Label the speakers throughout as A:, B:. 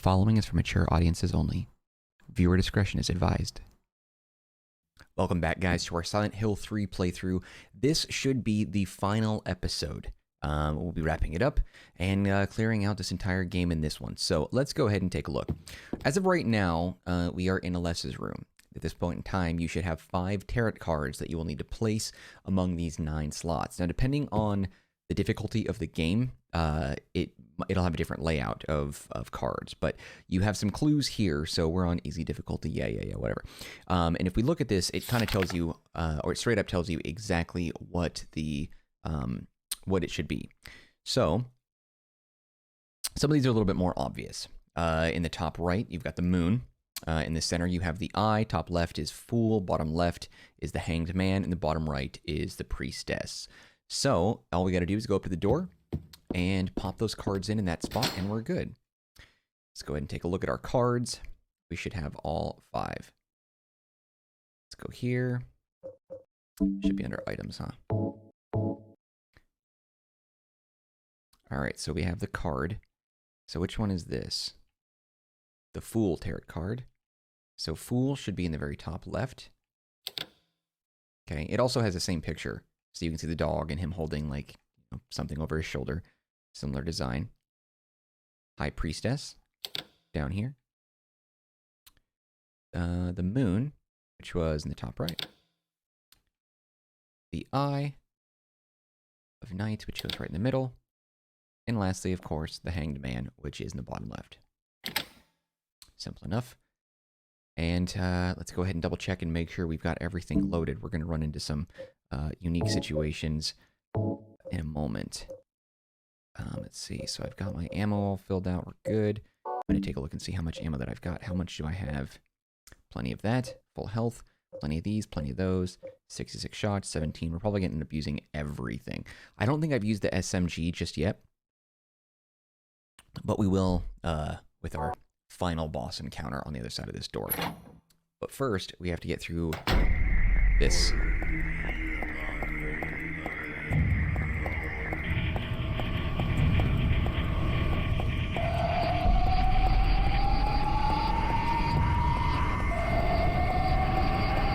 A: following is for mature audiences only. Viewer discretion is advised. Welcome back, guys, to our Silent Hill 3 playthrough. This should be the final episode. We'll be wrapping it up and clearing out this entire game in this one. So let's go ahead and take a look. As of right now, we are in Alessa's room. At this point in time, you should have 5 tarot cards that you will need to place among these 9 slots. Now, depending on the difficulty of the game, it'll have a different layout of cards, but you have some clues here. So we're on easy difficulty. Yeah, whatever. And if we look at this, it kind of tells you, or it straight up tells you exactly what the what it should be. So some of these are a little bit more obvious. In the top right, you've got the moon. In the center, you have the eye. Top left is Fool. Bottom left is the Hanged Man. And the bottom right is the Priestess. So all we got to do is go up to the door and pop those cards in that spot, and we're good. Let's go ahead and take a look at our cards. We should have all 5. Let's go here. Should be under items, huh? All right, so we have the card. So which one is this? The Fool tarot card. So Fool should be in the very top left. Okay, it also has the same picture. So you can see the dog and him holding like something over his shoulder. Similar design. High Priestess down here. The moon, which was in the top right. The eye of Night, which goes right in the middle. And lastly, of course, the Hanged Man, which is in the bottom left. Simple enough. And let's go ahead and double check and make sure we've got everything loaded. We're going to run into some unique situations in a moment. Let's see. So I've got my ammo all filled out. We're good. I'm going to take a look and see how much ammo that I've got. How much do I have? Plenty of that. Full health. Plenty of these. Plenty of those. 66 shots. 17. We're probably going to end up using everything. I don't think I've used the SMG just yet. But we will with our final boss encounter on the other side of this door. But first, we have to get through this.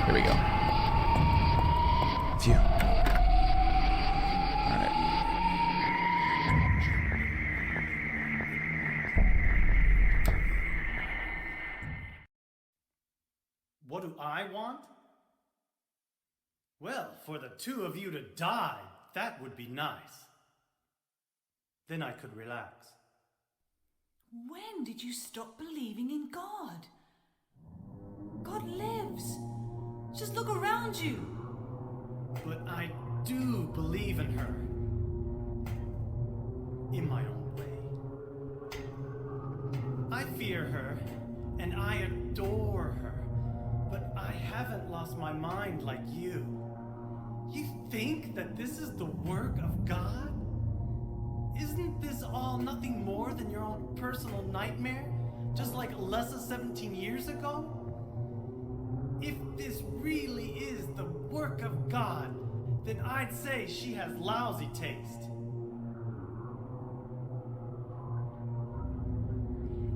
A: Here we go. Phew. Alright.
B: What do I want? Well, for the 2 of you to die, that would be nice. Then I could relax.
C: When did you stop believing in God? God lives. Just look around you.
B: But I do believe in her. In my own way. I fear her, and I adore her. But I haven't lost my mind like you. You think that this is the work of God? Isn't this all nothing more than your own personal nightmare? Just like Alessa 17 years ago? If this really is the work of God, then I'd say she has lousy taste.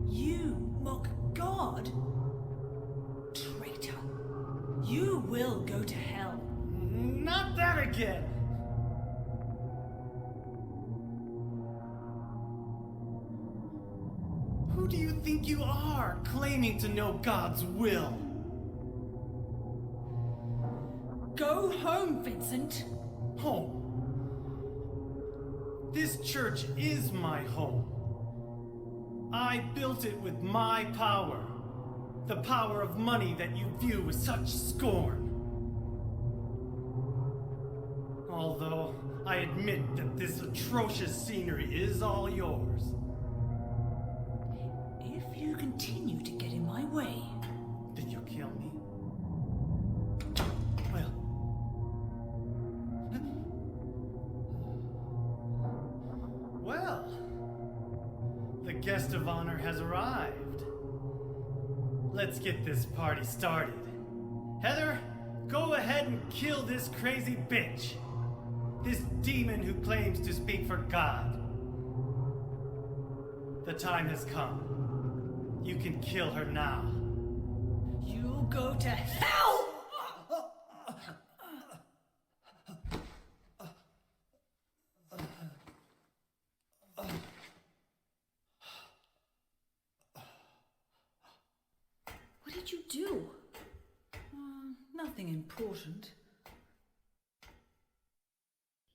C: You mock God? Traitor. You will go to hell.
B: Not that again! Who do you think you are, claiming to know God's will?
C: Go home, Vincent.
B: Home. This church is my home. I built it with my power. The power of money that you view with such scorn. Although I admit that this atrocious scenery is all yours.
C: If you continue to get in my way...
B: Did you kill me? Well... Well... The guest of honor has arrived. Let's get this party started. Heather, go ahead and kill this crazy bitch. This demon who claims to speak for God. The time has come. You can kill her now.
C: You'll go to hell!
D: What did you do?
C: Nothing important.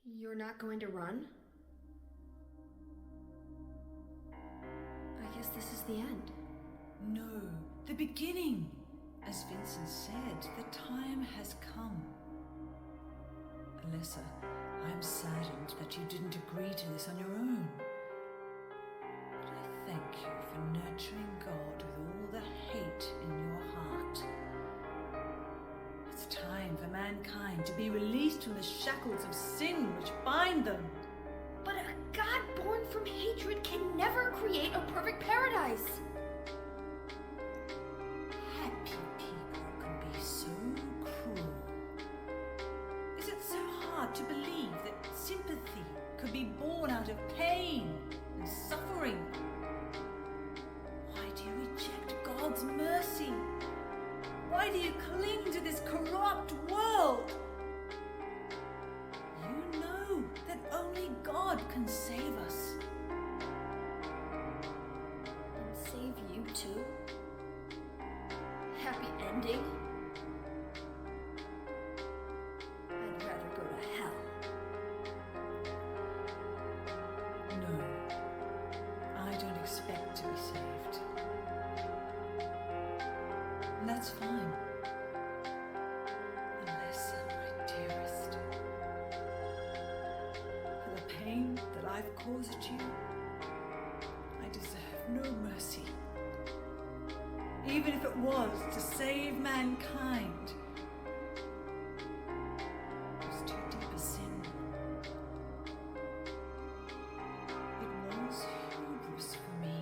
D: You're not going to run? I guess this is the end.
C: No, the beginning. As Vincent said, the time has come. Alessa, I'm saddened that you didn't agree to this on your own. But I thank you for nurturing God with all the hate in your heart. It's time for mankind to be released from the shackles of sin which bind them.
D: But a God born from hatred can never create a perfect paradise.
C: Happy people can be so cruel. Is it so hard to believe that sympathy could be born out of pain and suffering? Why do you reject God's mercy? Why do you cling to this corrupt world? You know that only God can save us.
D: And save you too? Happy ending? I'd rather go to hell.
C: No, I don't expect to be saved. And that's fine. Alessa, my dearest. For the pain that I've caused you, I deserve no mercy. Even if it was to save mankind. It was too deep a sin. It was hubris for me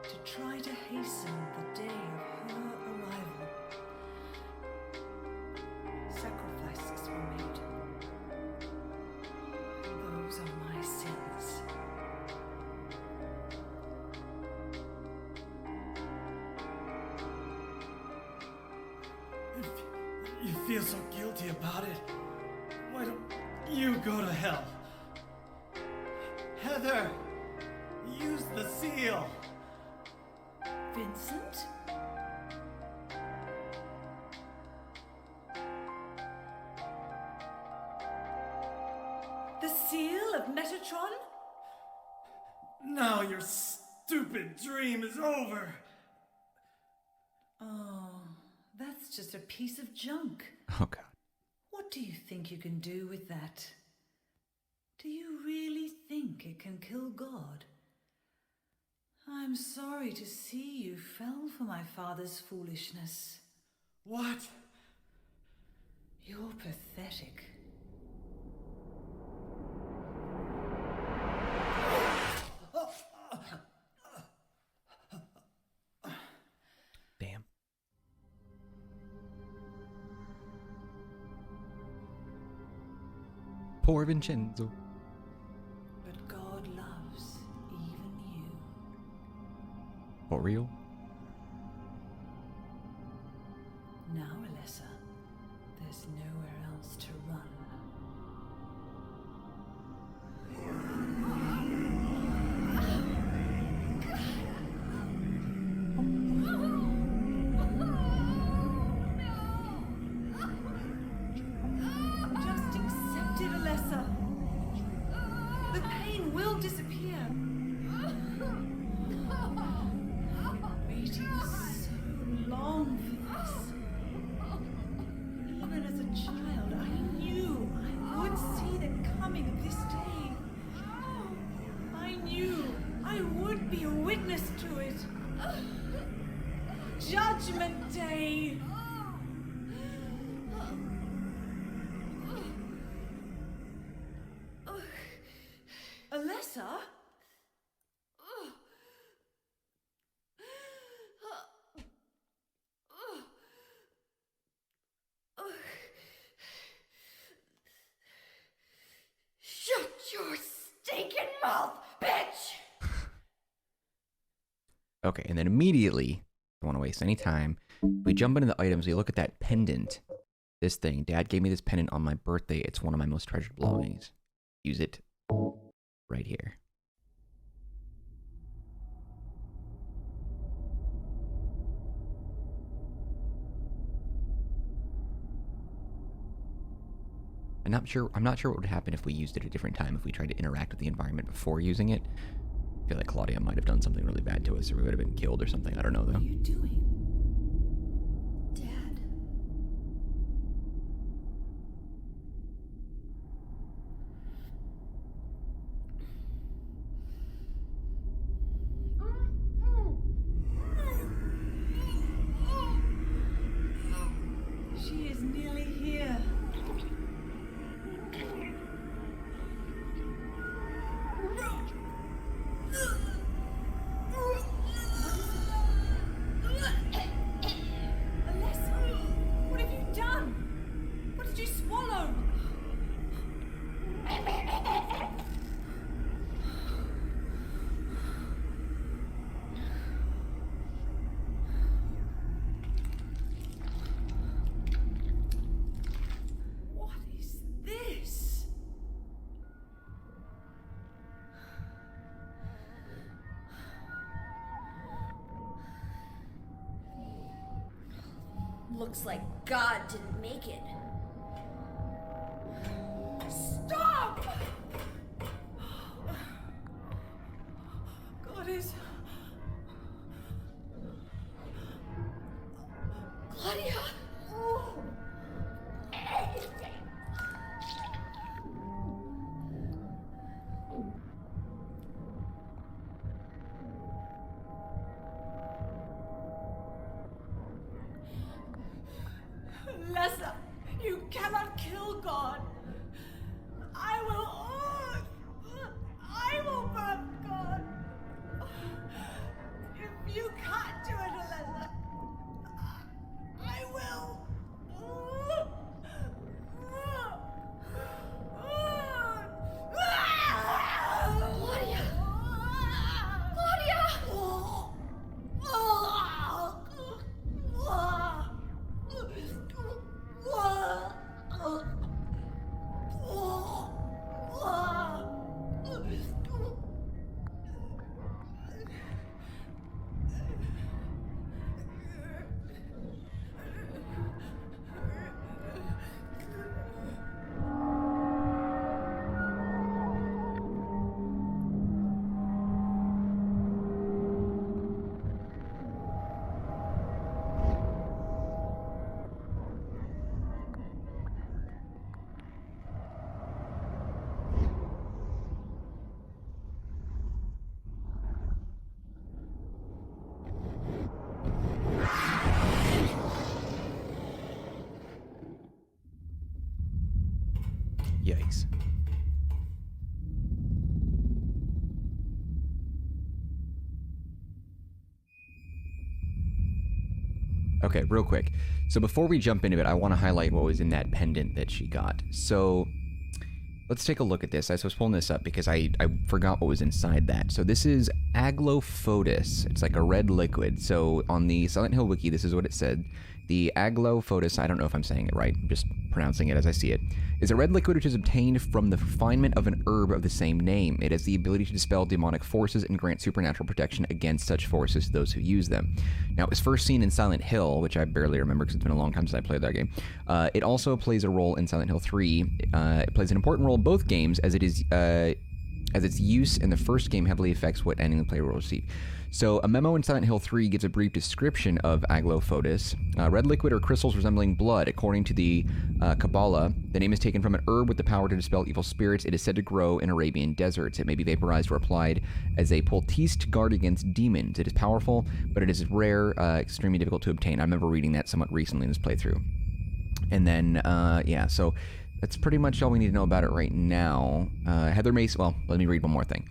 C: to try to hasten the day of her arrival. Sacrifices were made. Those are my sins.
B: If you feel so guilty about it, why don't you go to hell? Heather, use the seal.
C: Vincent? The seal of Metatron?
B: Now your stupid dream is over.
C: Oh, that's just a piece of junk.
A: Oh, God.
C: What do you think you can do with that? Do you really think it can kill God? I'm sorry to see you fell for my father's foolishness.
B: What?
C: You're pathetic.
A: Damn. Poor Vincenzo.
C: But God loves even you.
A: For real?
C: Now, Alessa, there's nowhere else to run. Just accept it, Alessa. The pain will disappear. I've been waiting so long for this. Even as a child, I knew I would see the coming of this day. I knew I would be a witness to it. Judgment Day. Alessa?
D: Shut your stinking mouth, bitch!
A: Okay, and then immediately, don't want to waste any time. We jump into the items, we look at that pendant. This thing. Dad gave me this pendant on my birthday. It's one of my most treasured belongings. Use it right here. I'm not sure what would happen if we used it at a different time, if we tried to interact with the environment before using it. I feel like Claudia might have done something really bad to us, or we would have been killed or something. I don't know, though.
C: What are you doing? Dad. She is nearly here. What have you done? What did you swallow? What is this?
D: Looks like God didn't make it.
C: Stop! God is...
D: Claudia!
C: Lessa, you cannot kill God. I will burn God. If you can't do it, Lessa, I will.
D: Claudia! Claudia!
A: Yikes. Okay, real quick. So before we jump into it, I want to highlight what was in that pendant that she got. So let's take a look at this. I was pulling this up because I forgot what was inside that. So this is Aglofotis. It's like a red liquid. So on the Silent Hill wiki, this is what it said. The Aglaophotis, I don't know if I'm saying it right, I'm just pronouncing it as I see it, is a red liquid which is obtained from the refinement of an herb of the same name. It has the ability to dispel demonic forces and grant supernatural protection against such forces to those who use them. Now, it was first seen in Silent Hill, which I barely remember because it's been a long time since I played that game. It also plays a role in Silent Hill 3. It plays an important role in both games as its use in the first game heavily affects what ending the player will receive. So a memo in Silent Hill 3 gives a brief description of Aglofotis. Red liquid or crystals resembling blood. According to the Kabbalah, the name is taken from an herb with the power to dispel evil spirits. It is said to grow in Arabian deserts. It may be vaporized or applied as a poultice to guard against demons. It is powerful, but it is rare, extremely difficult to obtain. I remember reading that somewhat recently in this playthrough. And then, yeah, so that's pretty much all we need to know about it right now. Heather Mason, well, let me read one more thing.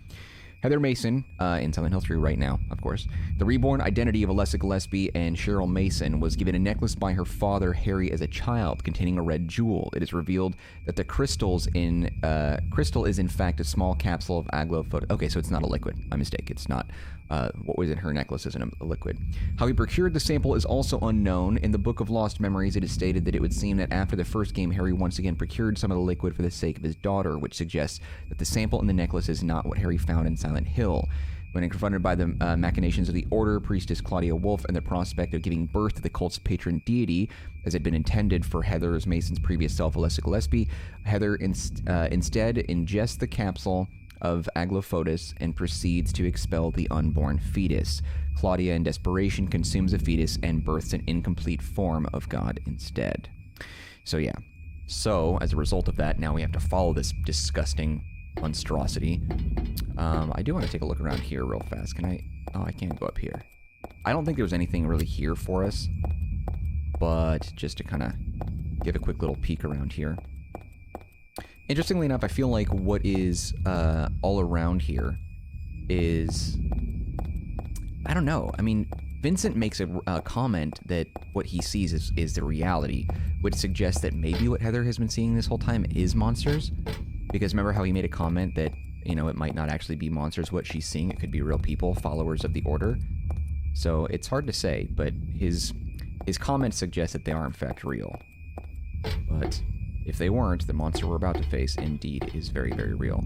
A: Heather Mason, in Silent Hill 3 right now, of course. The reborn identity of Alessa Gillespie and Cheryl Mason was given a necklace by her father, Harry, as a child, containing a red jewel. It is revealed that the crystal is in fact a small capsule of Aglofotis. Okay, so it's not a liquid. My mistake. It's not what was in her necklace as a liquid. How he procured the sample is also unknown. In the Book of Lost Memories, it is stated that it would seem that after the first game, Harry once again procured some of the liquid for the sake of his daughter, which suggests that the sample in the necklace is not what Harry found in Silent Hill. When confronted by the machinations of the Order, Priestess Claudia Wolf, and the prospect of giving birth to the cult's patron deity, as had been intended for Heather Mason's previous self, Alessa Gillespie, Heather instead ingests the capsule of Aglofotis and proceeds to expel the unborn fetus. Claudia, in desperation, consumes the fetus and births an incomplete form of God instead. So yeah. So, as a result of that, now we have to follow this disgusting monstrosity. I do want to take a look around here real fast. Can I? Oh, I can't go up here. I don't think there was anything really here for us, but just to kind of give a quick little peek around here. Interestingly enough, I feel like what is all around here is, I don't know. I mean, Vincent makes a comment that what he sees is the reality, which suggests that maybe what Heather has been seeing this whole time is monsters. Because remember how he made a comment that, you know, it might not actually be monsters what she's seeing. It could be real people, followers of the Order. So it's hard to say, but his comments suggest that they are in fact real. But if they weren't, the monster we're about to face indeed is very, very real.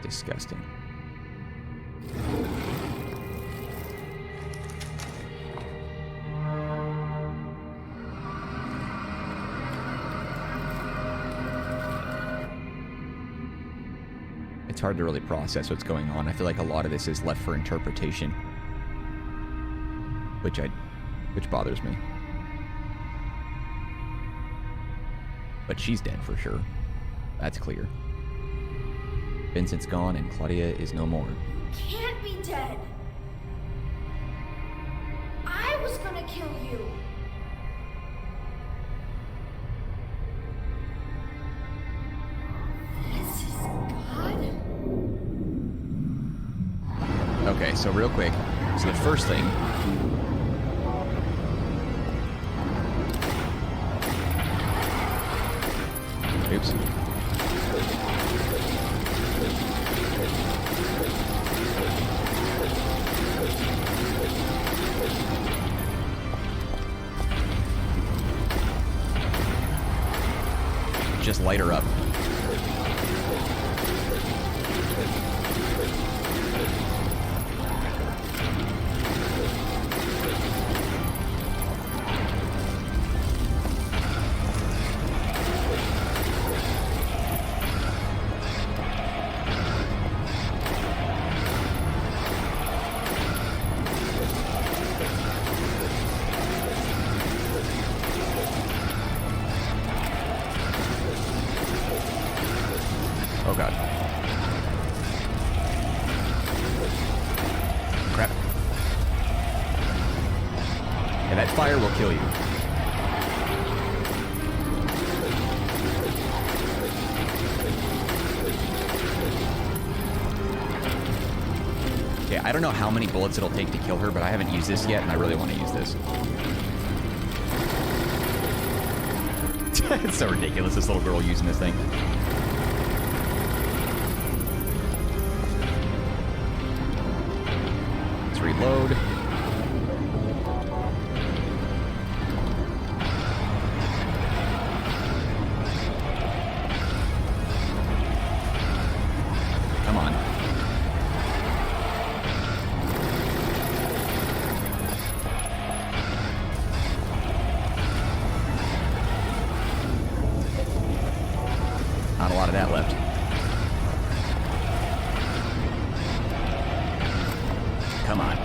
A: Disgusting. It's hard to really process what's going on. I feel like a lot of this is left for interpretation, which bothers me. But she's dead for sure. That's clear. Vincent's gone and Claudia is no more.
D: Can't be dead. I was gonna kill you. This is God?
A: Okay, so real quick. So the first thing... Oops. Just light her up. Oh god. Crap. Yeah, that fire will kill you. Okay, I don't know how many bullets it'll take to kill her, but I haven't used this yet, and I really want to use this. It's so ridiculous, this little girl using this thing. Let's reload. Come on. Not a lot of that left. Come on.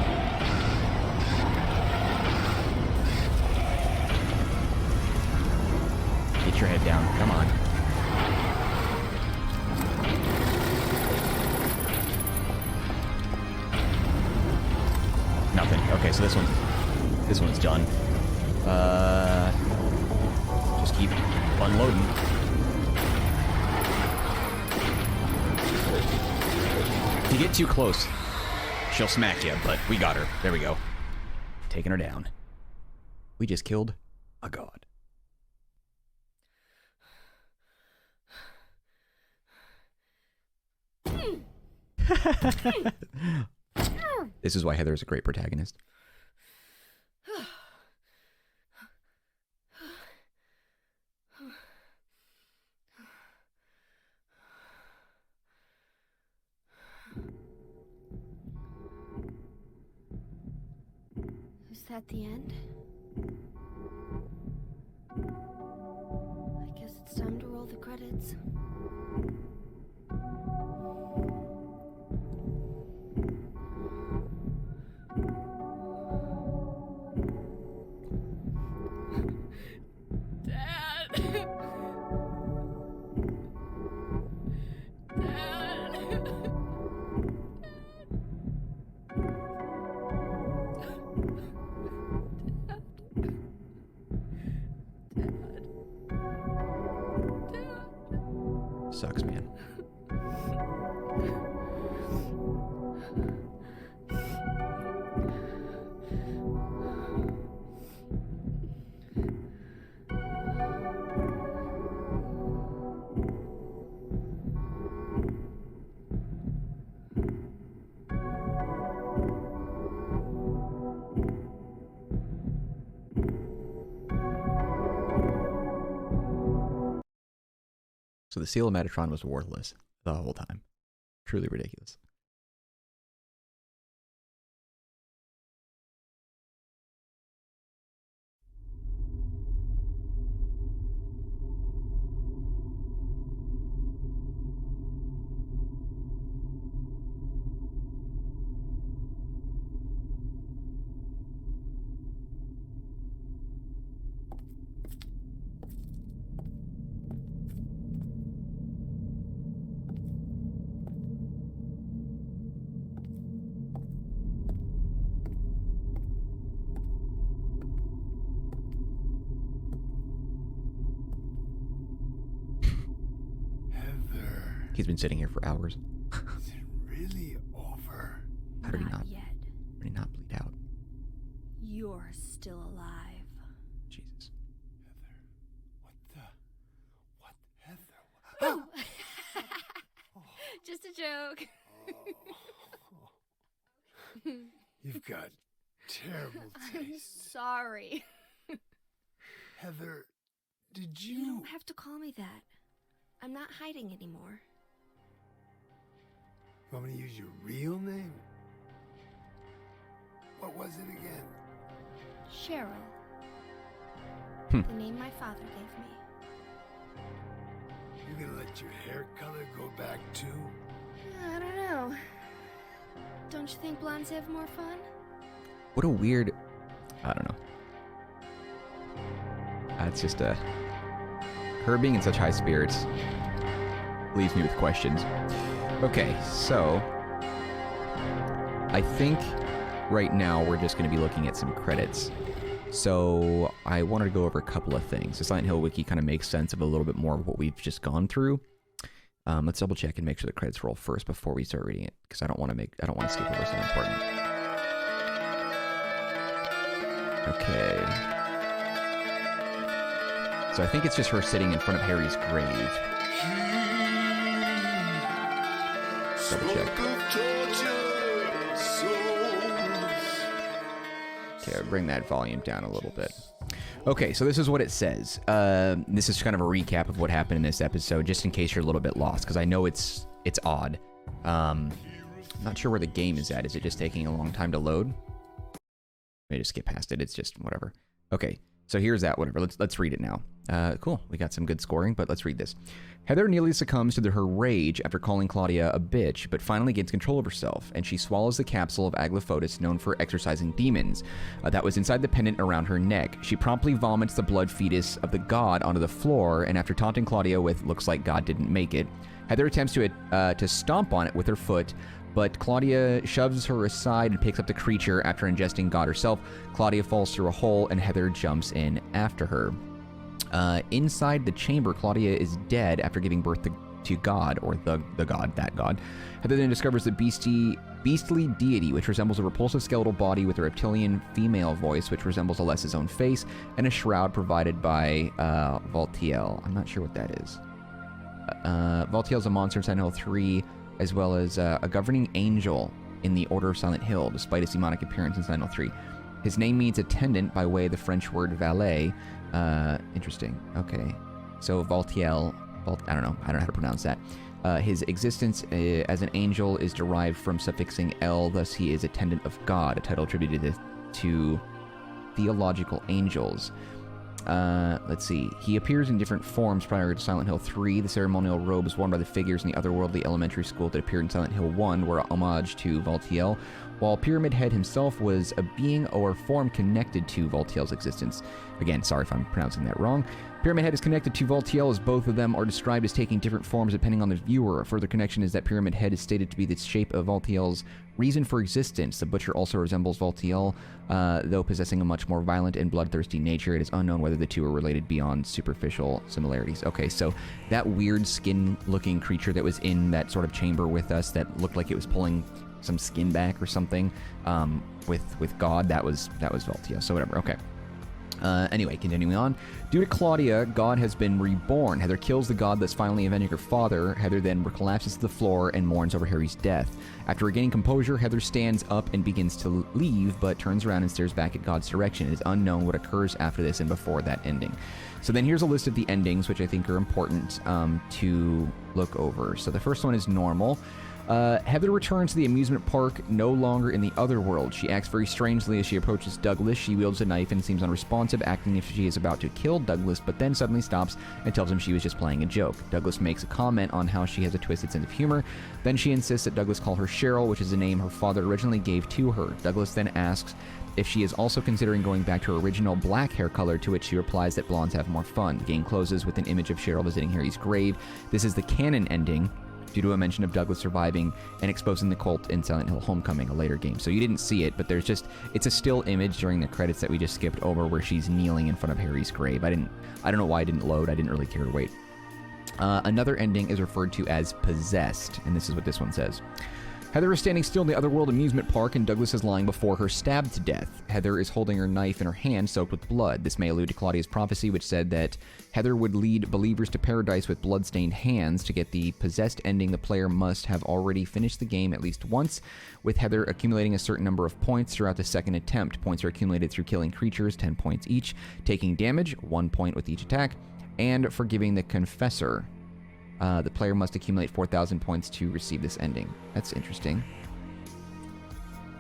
A: Get your head down. Come on. Nothing. Okay, so this This one's done. Just keep unloading. If you get too close, she'll smack you, but we got her. There we go. Taking her down. We just killed a god. This is why Heather is a great protagonist.
D: Is that the end? I guess it's time to roll the credits.
A: Sucks, man. So the seal of Metatron was worthless the whole time. Truly ridiculous. He's been sitting here for hours.
E: Is it really over?
A: How did he
D: Not yet.
A: Did he not bleed out?
D: You're still alive.
A: Jesus.
E: Heather. What Heather?
D: Oh. Just a joke.
E: You've got terrible
D: I'm
E: taste.
D: sorry.
E: Heather, did
D: You
E: you...
D: don't have to call me that. I'm not hiding anymore.
E: You want me to use your real name? What was it again?
D: Cheryl.
A: Hmm.
D: The name my father gave me.
E: You gonna let your hair color go back too?
D: I don't know. Don't you think blondes have more fun?
A: What a weird... I don't know. It's just her being in such high spirits leaves me with questions. Okay, so I think right now we're just going to be looking at some credits. So I wanted to go over a couple of things. The Silent Hill Wiki kind of makes sense of a little bit more of what we've just gone through. Let's double check and make sure the credits roll first before we start reading it, because I don't want to skip over something important. Okay. So I think it's just her sitting in front of Harry's grave. Double check. Okay, I'll bring that volume down a little bit. Okay, so this is what it says. This is kind of a recap of what happened in this episode, just in case you're a little bit lost, because I know it's odd. I'm not sure where the game is at. Is it just taking a long time to load? Let me just skip past it. It's just whatever. Okay, so here's that. Whatever. Let's read it now. Cool. We got some good scoring, but let's read this. Heather nearly succumbs to her rage after calling Claudia a bitch, but finally gains control of herself, and she swallows the capsule of Aglofotis known for exorcising demons that was inside the pendant around her neck. She promptly vomits the blood fetus of the god onto the floor, and after taunting Claudia with "looks like God didn't make it," Heather attempts to stomp on it with her foot, but Claudia shoves her aside and picks up the creature after ingesting God herself. Claudia falls through a hole, and Heather jumps in after her. Inside the chamber, Claudia is dead after giving birth to God, or the god, that god. Heather then discovers the beastly deity, which resembles a repulsive skeletal body with a reptilian female voice, which resembles Alessa's own face, and a shroud provided by Valtiel. I'm not sure what that is. Valtiel is a monster in Silent Hill 3, as well as a governing angel in the Order of Silent Hill, despite his demonic appearance in Silent Hill 3. His name means attendant by way of the French word valet. Interesting. Okay. So Valtiel, I don't know how to pronounce that. His existence as an angel is derived from suffixing El, thus he is attendant of God, a title attributed to theological angels. Let's see. He appears in different forms prior to Silent Hill 3. The ceremonial robes worn by the figures in the otherworldly elementary school that appeared in Silent Hill 1 were a homage to Valtiel, while Pyramid Head himself was a being or form connected to Valtiel's existence. Again, sorry if I'm pronouncing that wrong. Pyramid Head is connected to Valtiel, as both of them are described as taking different forms depending on the viewer. A further connection is that Pyramid Head is stated to be the shape of Valtiel's reason for existence. The Butcher also resembles Valtiel, though possessing a much more violent and bloodthirsty nature. It is unknown whether the two are related beyond superficial similarities. Okay, so that weird skin-looking creature that was in that sort of chamber with us that looked like it was pulling some skin back or something with God, that was Valtiel. So whatever, okay. Anyway, continuing on. Due to Claudia, God has been reborn. Heather kills the god, thus finally avenging her father. Heather then collapses to the floor and mourns over Harry's death. After regaining composure, Heather stands up and begins to leave, but turns around and stares back at God's direction. It is unknown what occurs after this and before that ending. So then here's a list of the endings, which I think are important to look over. So the first one is normal. Heather returns to the amusement park, no longer in the other world. She acts very strangely as she approaches Douglas. She wields a knife and seems unresponsive, acting as if she is about to kill Douglas, but then suddenly stops and tells him she was just playing a joke. Douglas makes a comment on how she has a twisted sense of humor. Then she insists that Douglas call her Cheryl, which is a name her father originally gave to her. Douglas then asks if she is also considering going back to her original black hair color, to which she replies that blondes have more fun. The game closes with an image of Cheryl visiting Harry's grave. This is the canon ending, due to a mention of Douglas surviving and exposing the cult in Silent Hill Homecoming, a later game. So you didn't see it, but it's a still image during the credits that we just skipped over where she's kneeling in front of Harry's grave. I don't know why it didn't load. I didn't really care to wait. Another ending is referred to as possessed, and this is what this one says. Heather is standing still in the Otherworld amusement park, and Douglas is lying before her, stabbed to death. Heather is holding her knife in her hand, soaked with blood. This may allude to Claudia's prophecy, which said that Heather would lead believers to paradise with blood-stained hands. To get the possessed ending, the player must have already finished the game at least once, with Heather accumulating a certain number of points throughout the second attempt. Points are accumulated through killing creatures, 10 points each, taking damage, 1 point with each attack, and forgiving the confessor. The player must accumulate 4,000 points to receive this ending. That's interesting.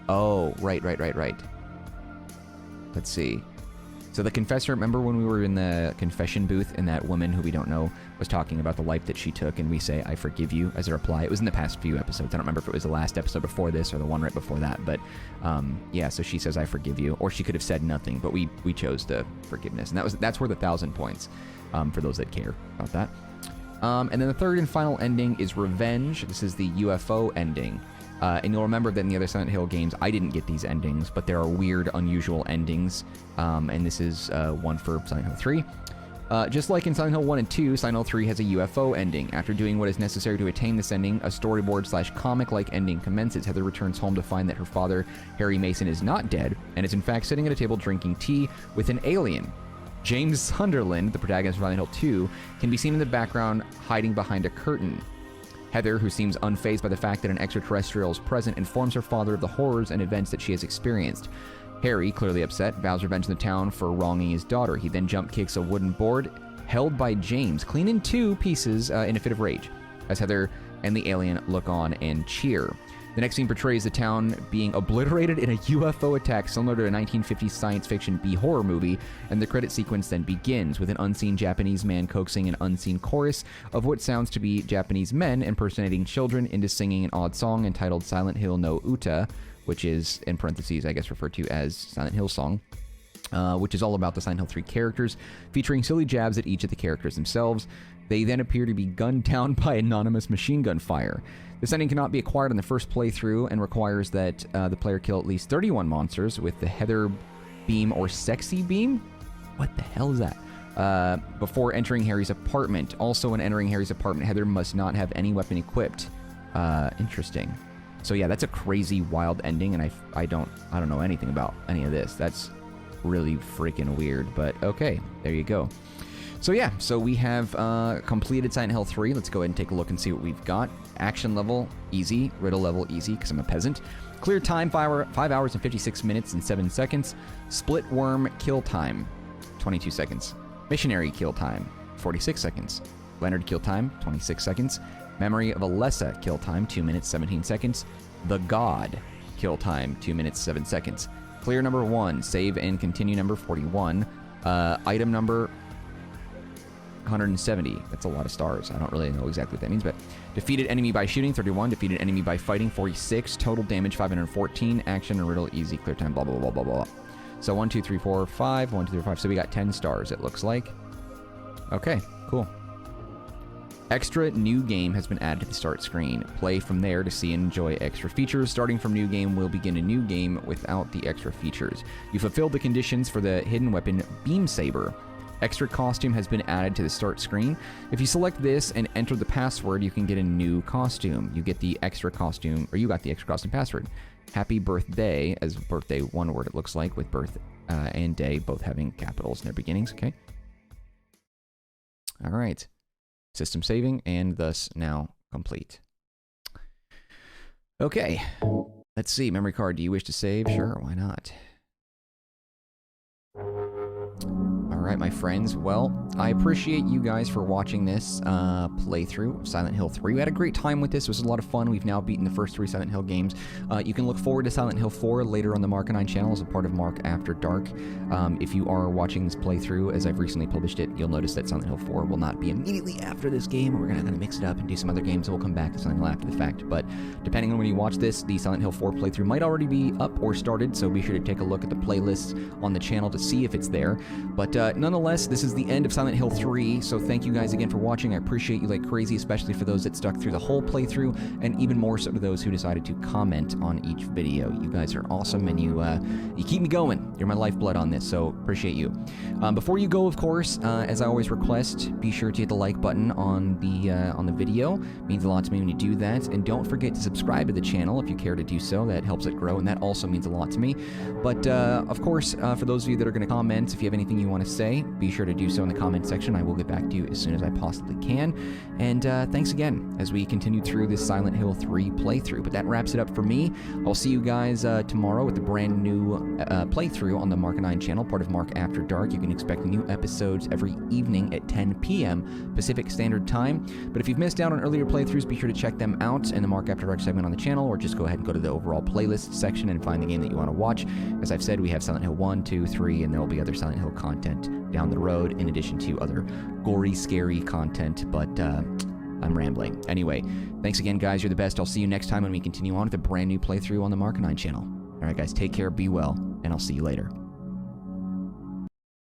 A: Oh, right. Let's see. So the confessor, remember when we were in the confession booth and that woman who we don't know was talking about the life that she took, and we say, I forgive you, as a reply? It was in the past few episodes. I don't remember if it was the last episode before this or the one right before that, but yeah, so she says, I forgive you. Or she could have said nothing, but we chose the forgiveness. And that's worth 1,000 points for those that care about that. And then the third and final ending is Revenge. This is the UFO ending. And you'll remember that in the other Silent Hill games, I didn't get these endings, but there are weird, unusual endings. And this is one for Silent Hill 3. Just like in Silent Hill 1 and 2, Silent Hill 3 has a UFO ending. After doing what is necessary to attain this ending, a storyboard/comic-like ending commences. Heather returns home to find that her father, Harry Mason, is not dead, and is in fact sitting at a table drinking tea with an alien. James Sunderland, the protagonist of Silent Hill 2, can be seen in the background hiding behind a curtain. Heather, who seems unfazed by the fact that an extraterrestrial is present, informs her father of the horrors and events that she has experienced. Harry, clearly upset, vows revenge in the town for wronging his daughter. He then jump kicks a wooden board held by James, clean in two pieces in a fit of rage, as Heather and the alien look on and cheer. The next scene portrays the town being obliterated in a UFO attack similar to a 1950s science fiction B-horror movie, and the credit sequence then begins with an unseen Japanese man coaxing an unseen chorus of what sounds to be Japanese men impersonating children into singing an odd song entitled Silent Hill no Uta, which is, in parentheses, I guess referred to as Silent Hill song. which is all about the Silent Hill 3 characters, featuring silly jabs at each of the characters themselves. They then appear to be gunned down by anonymous machine gun fire. This ending cannot be acquired on the first playthrough and requires that the player kill at least 31 monsters with the Heather Beam or Sexy Beam? What the hell is that? Before entering Harry's apartment. Also, when entering Harry's apartment, Heather must not have any weapon equipped. Interesting. So yeah, that's a crazy, wild ending, and I don't know anything about any of this. That's really freaking weird, but okay, there you go. So yeah, so we have completed Silent Hill 3. Let's go ahead and take a look and see what we've got. Action level, easy. Riddle level, easy, because I'm a peasant. Clear time, 5 hours and 56 minutes and 7 seconds. Split worm kill time, 22 seconds. Missionary kill time, 46 seconds. Leonard kill time, 26 seconds. Memory of Alessa kill time, 2 minutes, 17 seconds. The God kill time, 2 minutes, 7 seconds. Clear number 1, save and continue number 41. Item number 170. That's a lot of stars. I don't really know exactly what that means, but defeated enemy by shooting, 31. Defeated enemy by fighting, 46. Total damage, 514. Action and riddle, easy. Clear time, blah, blah, blah, blah, blah. So 1, 2, 3, 4, 5. 1, 2, 3, 5. So we got 10 stars, it looks like. Okay, cool. Extra new game has been added to the start screen. Play from there to see and enjoy extra features. Starting from new game will begin a new game without the extra features. You fulfilled the conditions for the hidden weapon Beam Saber. Extra costume has been added to the start screen. If you select this and enter the password, you can get a new costume. You get the extra costume, or you got the extra costume password. Happy birthday, as birthday one word it looks like, with birth and day both having capitals in their beginnings, okay? All right. System saving, and thus now complete. Okay. Let's see. Memory card, do you wish to save? Sure, why not? All right, my friends. Well, I appreciate you guys for watching this playthrough of Silent Hill 3. We had a great time with this. It was a lot of fun. We've now beaten the first 3 Silent Hill games. You can look forward to Silent Hill 4 later on the Marcanine channel as a part of Mark After Dark. If you are watching this playthrough, as I've recently published it, you'll notice that Silent Hill 4 will not be immediately after this game. We're going to mix it up and do some other games, and we'll come back to Silent Hill after the fact. But depending on when you watch this, the Silent Hill 4 playthrough might already be up or started, so be sure to take a look at the playlists on the channel to see if it's there. But nonetheless, this is the end of Silent Hill 3, so thank you guys again for watching. I appreciate you like crazy, especially for those that stuck through the whole playthrough, and even more so to those who decided to comment on each video. You guys are awesome, and you keep me going. You're my lifeblood on this, so appreciate you. Before you go, of course, as I always request, be sure to hit the like button on the video. It means a lot to me when you do that, and don't forget to subscribe to the channel if you care to do so. That helps it grow, and that also means a lot to me. But of course, for those of you that are going to comment, if you have anything you want to say, be sure to do so in the comment section. I will get back to you as soon as I possibly can. And thanks again as we continue through this Silent Hill 3 playthrough. But that wraps it up for me. I'll see you guys tomorrow with a brand new playthrough on the Marcanine channel, part of Mark After Dark. You can expect new episodes every evening at 10 p.m. Pacific Standard Time. But if you've missed out on earlier playthroughs, be sure to check them out in the Mark After Dark segment on the channel, or just go ahead and go to the overall playlist section and find the game that you want to watch. As I've said, we have Silent Hill 1, 2, 3, and there will be other Silent Hill content down the road, in addition to other gory, scary content, but I'm rambling. Anyway, thanks again, guys. You're the best. I'll see you next time when we continue on with a brand new playthrough on the Marcanine channel. All right, guys, take care, be well, and I'll see you later.